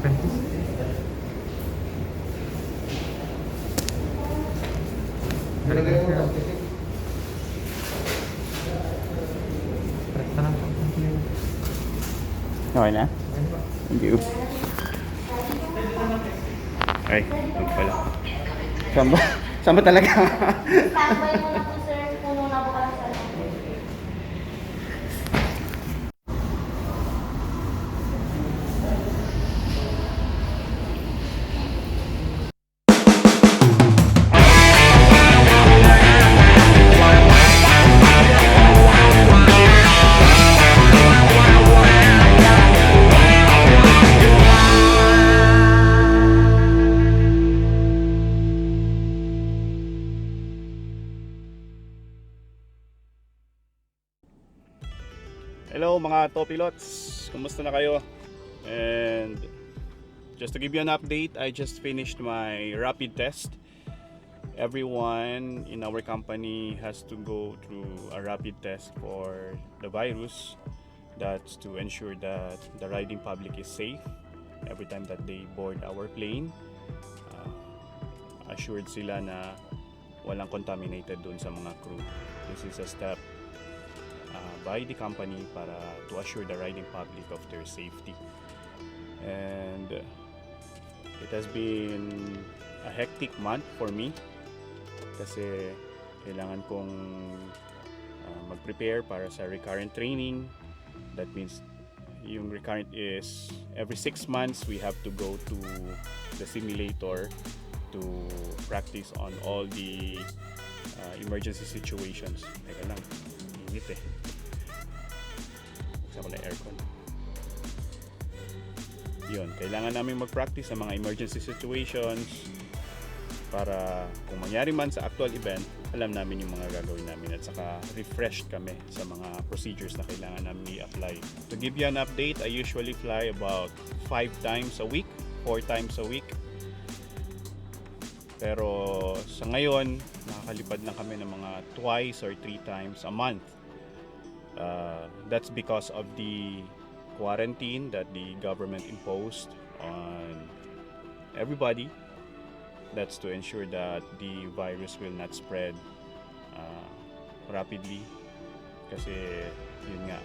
Practice. Galing ka sir. Presta lang po. Thank you. Okay na? Ayun po. Thank you. Ay, huwag pala. Saan ba? Saan ba talaga? Standby muna po sir, puno na po kayo sa Hello mga Topilots, kumusta na kayo? And just to give you an update, I just finished my rapid test. Everyone in our company has to go through a rapid test for the virus. That's to ensure that the riding public is safe every time that they board our plane. Assured sila na walang contaminated dun sa mga crew. This is a step by the company para to assure the riding public of their safety. And it has been a hectic month for me kasi kailangan kong mag-prepare para sa recurrent training. That means yung recurrent is every 6 months we have to go to the simulator to practice on all the emergency situations. Teka lang, init eh. Buksan ko na aircon. Yun, kailangan namin mag-practice sa mga emergency situations para kung mangyari man sa actual event, alam namin yung mga gagawin namin at saka refreshed kami sa mga procedures na kailangan namin i-apply. To give you an update, I usually fly about 5 times a week, 4 times a week. Pero sa ngayon, nakakalipad lang kami ng mga twice or 3 times a month. That's because of the quarantine that the government imposed on everybody. That's to ensure that the virus will not spread rapidly. Kasi yun nga,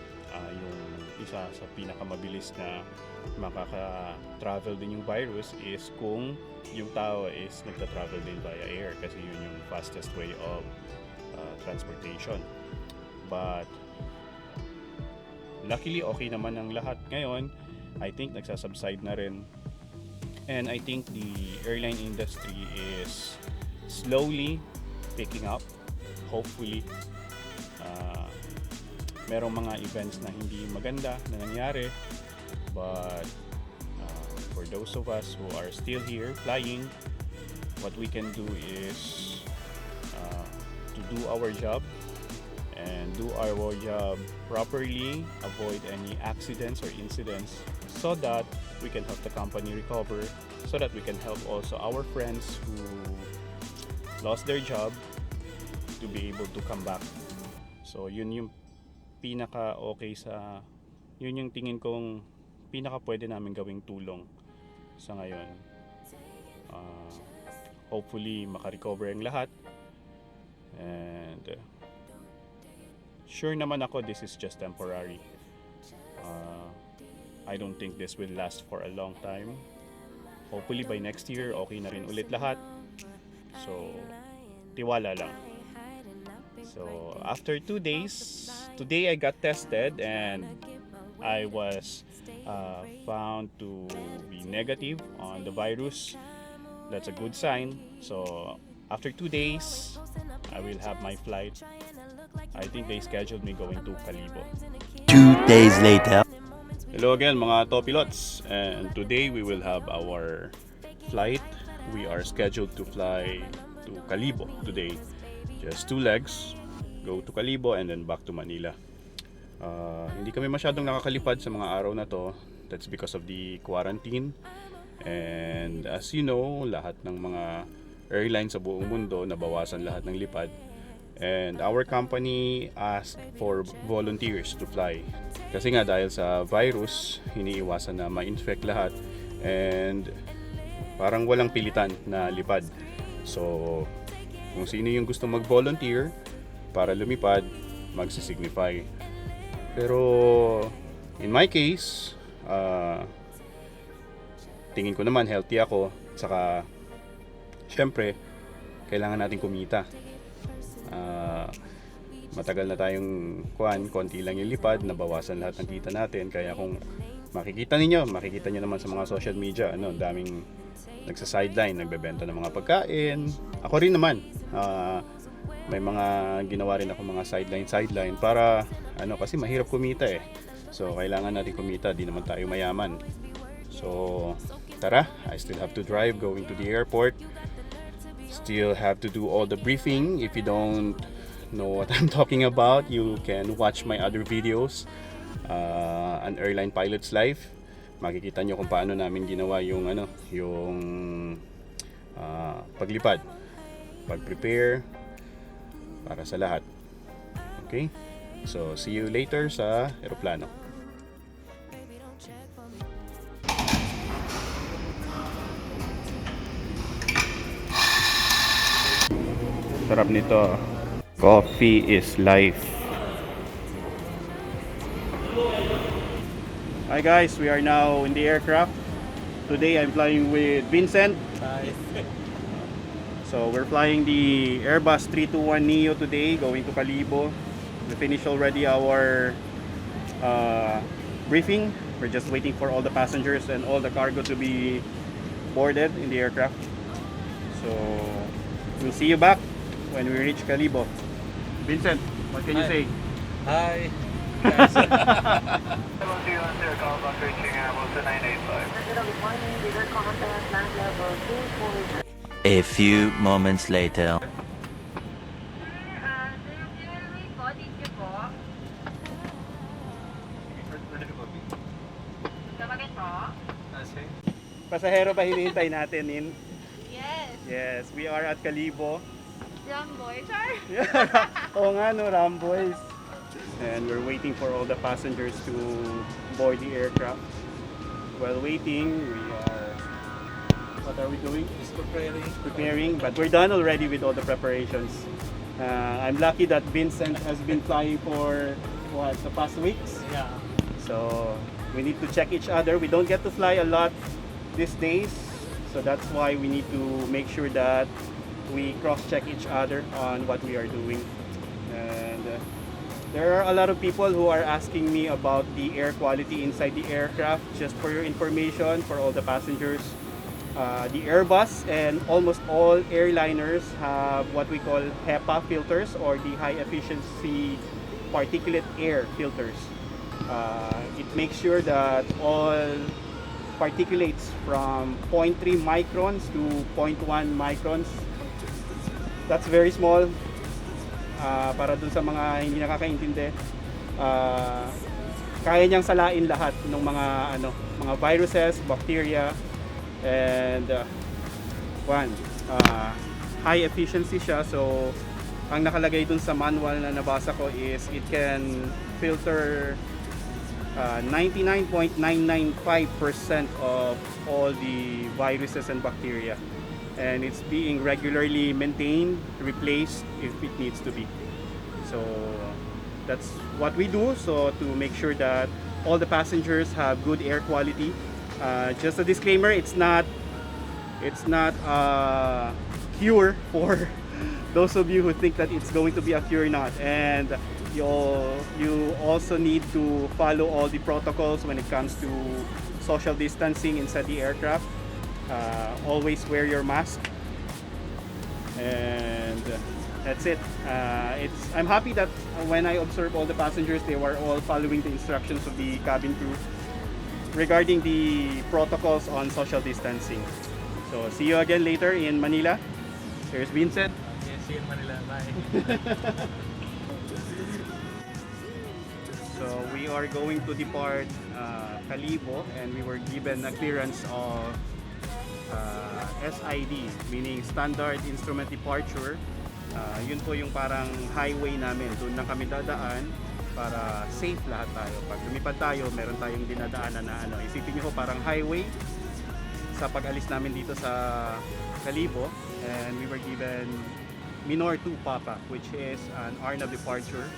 yung isa sa pinakamabilis na makaka-travel din yung virus is kung yung tao is nagta-travel din via air kasi yun yung fastest way of transportation. But luckily okay naman ang lahat ngayon. I think nagsasubside na rin. And I think the airline industry is slowly picking up. Hopefully, merong mga events na hindi maganda na nangyari. But for those of us who are still here flying, what we can do is to do our job and do our job properly, avoid any accidents or incidents so that we can help the company recover, so that we can help also our friends who lost their job to be able to come back. So yun yung pinaka okay sa, yun yung tingin kong pinaka pwede namin gawing tulong sa ngayon. Hopefully makarecover ang lahat and sure naman ako this is just temporary. I don't think this will last for a long time. Hopefully by next year okay na rin ulit lahat. So tiwala lang. So after 2 days, today I got tested and I was found to be negative on the virus. That's a good sign. So after 2 days, I will have my flight. I think they scheduled me going to Calibo. 2 days later. Hello again mga Topilots, and today we will have our flight. We are scheduled to fly to Calibo today. Just 2 legs, go to Calibo and then back to Manila. Hindi kami masyadong nakakalipad sa mga araw na to. That's because of the quarantine. And as you know, lahat ng mga airlines sa buong mundo nabawasan lahat ng lipad. And our company asked for volunteers to fly. Kasi nga dahil sa virus, iniiwasan na ma-infect lahat. And parang walang pilitan na lipad. So kung sino yung gusto mag-volunteer para lumipad, magsisignify. Pero in my case, tingin ko naman healthy ako, saka syempre kailangan natin kumita. Matagal na tayong konti lang yung lipad, nabawasan lahat ng kita natin. Kaya kung makikita niyo naman sa mga social media, daming nagsa-sideline, nagbebenta ng mga pagkain. Ako rin naman, may mga ginawa rin ako mga sideline para kasi mahirap kumita eh. So kailangan natin kumita, di naman tayo mayaman. So tara, I still have to drive going to the airport. Still have to do all the briefing. If you don't know what I'm talking about, you can watch my other videos, An Airline Pilot's Life. Makikita nyo kung paano namin ginawa yung paglipad, pag-prepare para sa lahat. Okay? So, see you later sa eroplano. Sarap nito. Coffee is life. Hi guys, we are now in the aircraft. Today I'm flying with Vincent. Hi. So we're flying the Airbus 321neo today, going to Calibo. We finished already our briefing. We're just waiting for all the passengers and all the cargo to be boarded in the aircraft. So we'll see you back when we reach Calibo. Vincent, what can you say? Hi. A few moments later. Pasahero pa hinihintay natin in? Yes. Yes, we are at Calibo. Ramboy, char. Oo nga no, Ramboys. And we're waiting for all the passengers to board the aircraft. While waiting, what are we doing? Just preparing. Preparing, but we're done already with all the preparations. I'm lucky that Vincent has been flying for the past weeks. Yeah. So we need to check each other. We don't get to fly a lot these days, so that's why we need to make sure that we cross-check each other on what we are doing. And there are a lot of people who are asking me about the air quality inside the aircraft. Just for your information, for all the passengers, the Airbus and almost all airliners have what we call HEPA filters, or the high efficiency particulate air filters. It makes sure that all particulates from 0.3 microns to 0.1 microns, that's very small, para dun sa mga hindi nakakaintindi, kaya niyang salain lahat ng mga viruses, bacteria, and high efficiency siya. So ang nakalagay dun sa manual na nabasa ko is it can filter 99.995% of all the viruses and bacteria, and it's being regularly maintained, replaced if it needs to be. So that's what we do, so to make sure that all the passengers have good air quality. Just a disclaimer, it's not a cure for those of you who think that it's going to be a cure, not. And you also need to follow all the protocols when it comes to social distancing inside the aircraft. Always wear your mask, and that's it. I'm happy that when I observe all the passengers, they were all following the instructions of the cabin crew regarding the protocols on social distancing. So see you again later in Manila. Here's Vincent. Okay, see you in Manila. Bye. So we are going to depart Calibo, and we were given a clearance of SID, meaning Standard Instrument Departure. Yun po yung parang highway namin. Doon na kami dadaan para safe lahat tayo. Pag lumipad tayo, meron tayong dinadaanan na isipin nyo po parang highway. sa pag-alis namin dito sa Kalibo, and we were given Minor 2 Papa, which is an Arna departure.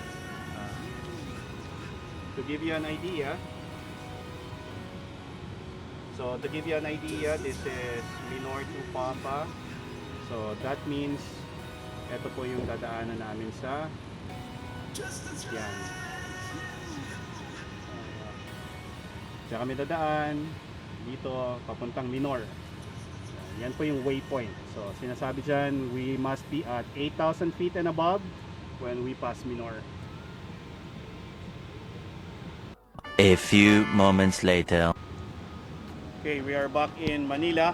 To give you an idea, this is Minor 2 Papa. So that means ito po yung dadaanan namin sa yan. Diyan kami dadaan dito papuntang Minor. Yan po yung waypoint. So sinasabi dyan, we must be at 8,000 feet and above when we pass Minor. A few moments later. Okay, we are back in Manila.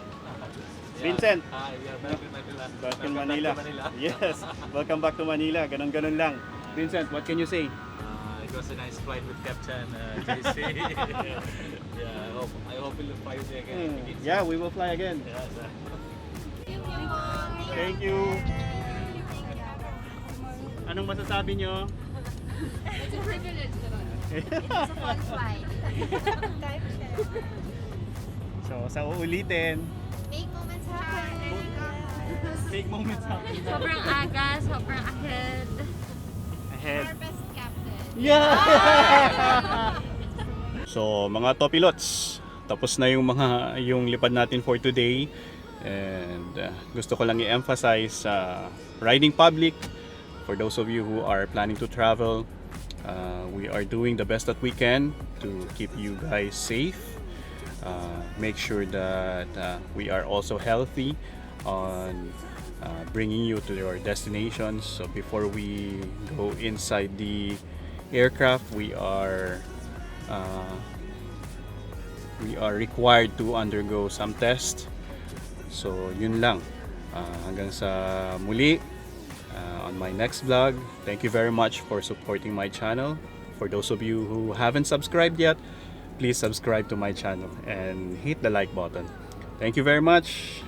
Vincent, Hi, we are back in Manila. back in Welcome Manila. to Manila. Yes, welcome back to Manila. Ganon-ganon lang. Vincent, what can you say? It was a nice flight with Captain JC. Yeah, I hope we'll fly with you again. if we need to. Yeah, we will fly again. Yeah, sir. Thank you. Anong masasabi nyo? It's a privilege naman. It's a fun flight. So, sa uulitin, Make moments happen. make moments happen. Sobrang aga, sobrang ahead. Ahead. Our best captain. Yeah! So, mga topilots, tapos na yung lipad natin for today. And gusto ko lang i-emphasize riding public. For those of you who are planning to travel, we are doing the best that we can to keep you guys safe. Make sure that we are also healthy on bringing you to your destinations. So before we go inside the aircraft, we are required to undergo some tests. So yun lang. Hanggang sa muli on my next vlog. Thank you very much for supporting my channel. For those of you who haven't subscribed yet, please subscribe to my channel and hit the like button. Thank you very much.